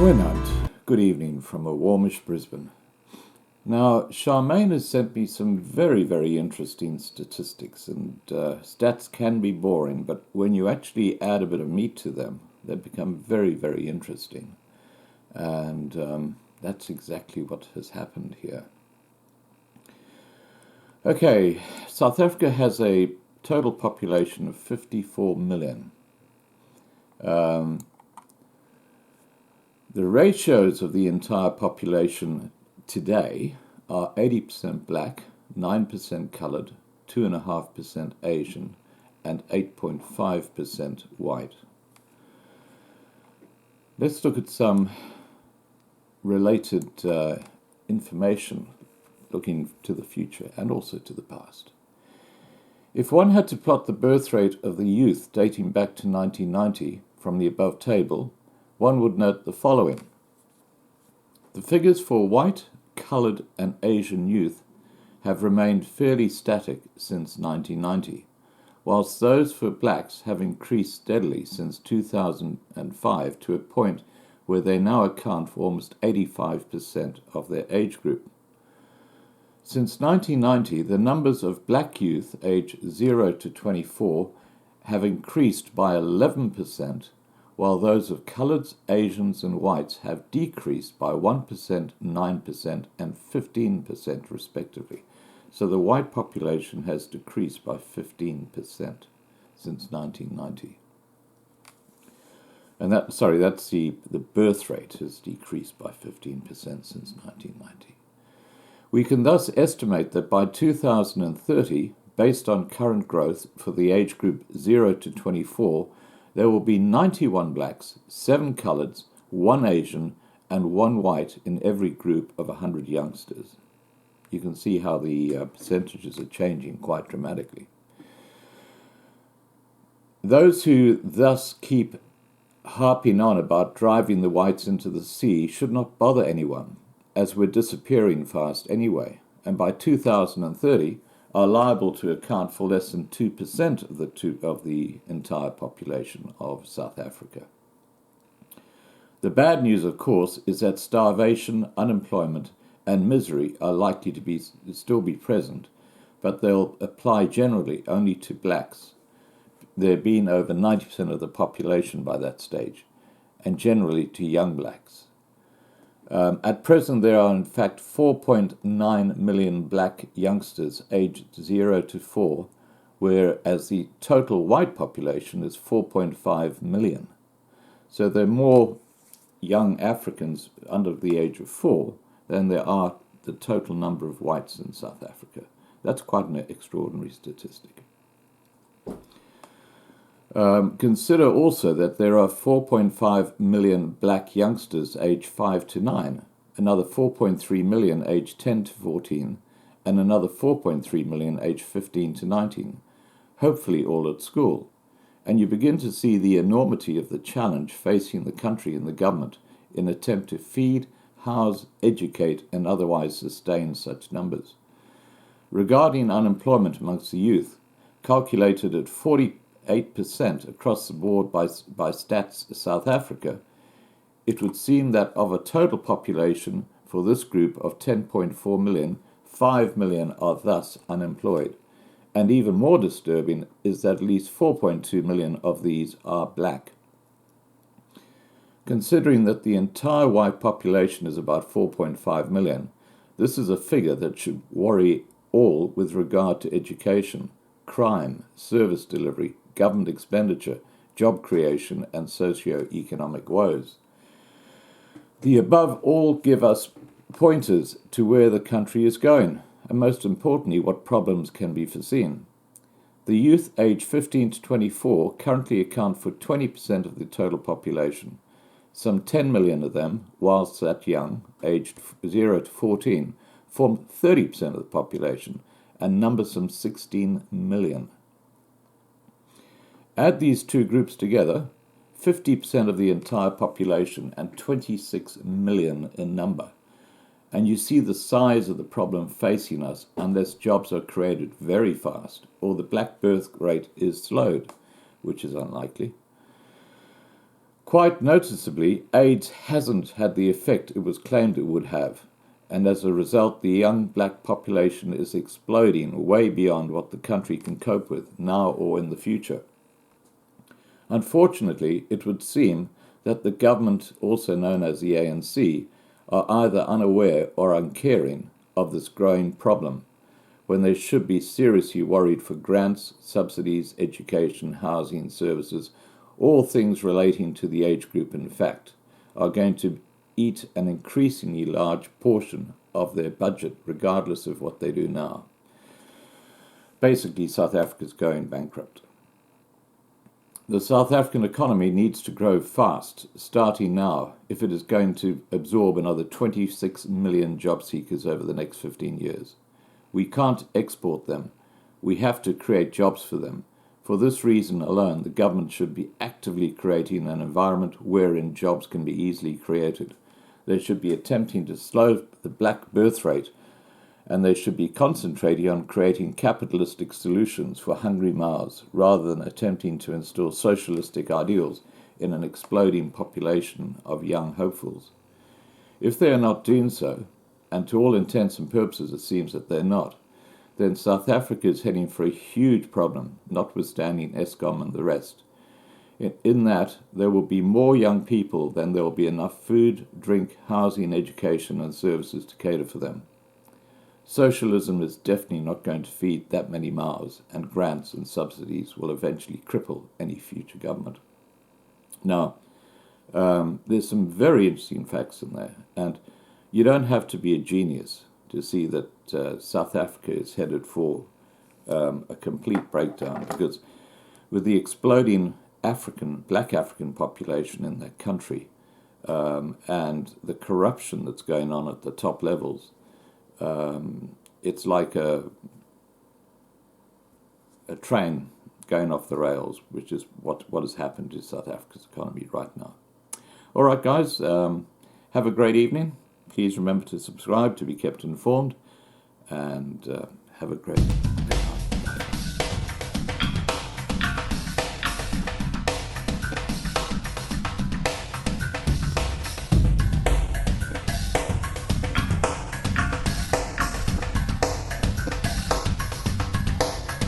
Goeienaand. Good evening from a warmish Brisbane. Now, Charmaine has sent me some very, very interesting statistics, and stats can be boring, but when you actually add a bit of meat to them, they become very, very interesting. And that's exactly what has happened here. Okay, South Africa has a total population of 54 million. The ratios of the entire population today are 80% black, 9% coloured, 2.5% Asian, and 8.5% white. Let's look at some related information looking to the future and also to the past. If one had to plot the birth rate of the youth dating back to 1990 from the above table, one would note the following. The figures for white, coloured and Asian youth have remained fairly static since 1990, whilst those for blacks have increased steadily since 2005 to a point where they now account for almost 85% of their age group. Since 1990, the numbers of black youth aged 0 to 24 have increased by 11%, while those of coloureds, Asians and whites have decreased by 1%, 9% and 15% respectively. So the white population has decreased by 15% since 1990. And that's the birth rate has decreased by 15% since 1990. We can thus estimate that by 2030, based on current growth for the age group 0 to 24, there will be 91 blacks, 7 coloureds, 1 Asian, and 1 white in every group of 100 youngsters. You can see how the percentages are changing quite dramatically. Those who thus keep harping on about driving the whites into the sea should not bother anyone, as we're disappearing fast anyway, and by 2030, are liable to account for less than 2% of the entire population of South Africa. The bad news, of course, is that starvation, unemployment, and misery are likely to still be present, but they'll apply generally only to blacks, there being over 90% of the population by that stage, and generally to young blacks. At present, there are in fact 4.9 million black youngsters aged 0 to 4, whereas the total white population is 4.5 million. So there are more young Africans under the age of 4 than there are the total number of whites in South Africa. That's quite an extraordinary statistic. Consider also that there are 4.5 million black youngsters aged 5 to 9, another 4.3 million aged 10 to 14, and another 4.3 million aged 15 to 19, hopefully all at school. And you begin to see the enormity of the challenge facing the country and the government in an attempt to feed, house, educate, and otherwise sustain such numbers. Regarding unemployment amongst the youth, calculated at 48% across the board by Stats South Africa, it would seem that of a total population for this group of 10.4 million, 5 million are thus unemployed. And even more disturbing is that at least 4.2 million of these are black. Considering that the entire white population is about 4.5 million, this is a figure that should worry all with regard to education, crime, service delivery, government expenditure, job creation, and socio-economic woes. The above all give us pointers to where the country is going, and most importantly, what problems can be foreseen. The youth aged 15 to 24 currently account for 20% of the total population. Some 10 million of them, whilst that young, aged 0 to 14, form 30% of the population and number some 16 million. Add these two groups together, 50% of the entire population and 26 million in number. And you see the size of the problem facing us unless jobs are created very fast or the black birth rate is slowed, which is unlikely. Quite noticeably, AIDS hasn't had the effect it was claimed it would have, and as a result, the young black population is exploding way beyond what the country can cope with now or in the future. Unfortunately, it would seem that the government, also known as the ANC, are either unaware or uncaring of this growing problem, when they should be seriously worried for grants, subsidies, education, housing, services, all things relating to the age group, in fact, are going to eat an increasingly large portion of their budget, regardless of what they do now. Basically, South Africa's going bankrupt. The South African economy needs to grow fast, starting now, if it is going to absorb another 26 million job seekers over the next 15 years. We can't export them. We have to create jobs for them. For this reason alone, the government should be actively creating an environment wherein jobs can be easily created. They should be attempting to slow the black birth rate, and they should be concentrating on creating capitalistic solutions for hungry mouths, rather than attempting to instill socialistic ideals in an exploding population of young hopefuls. If they are not doing so, and to all intents and purposes it seems that they're not, then South Africa is heading for a huge problem, notwithstanding Eskom and the rest. In that, there will be more young people than there will be enough food, drink, housing, education, and services to cater for them. Socialism is definitely not going to feed that many mouths, and grants and subsidies will eventually cripple any future government. Now, there's some very interesting facts in there, and you don't have to be a genius to see that South Africa is headed for a complete breakdown, because with the exploding black African population in that country, and the corruption that's going on at the top levels, it's like a train going off the rails, which is what has happened to South Africa's economy right now. All right, guys, have a great evening. Please remember to subscribe to be kept informed, and have a great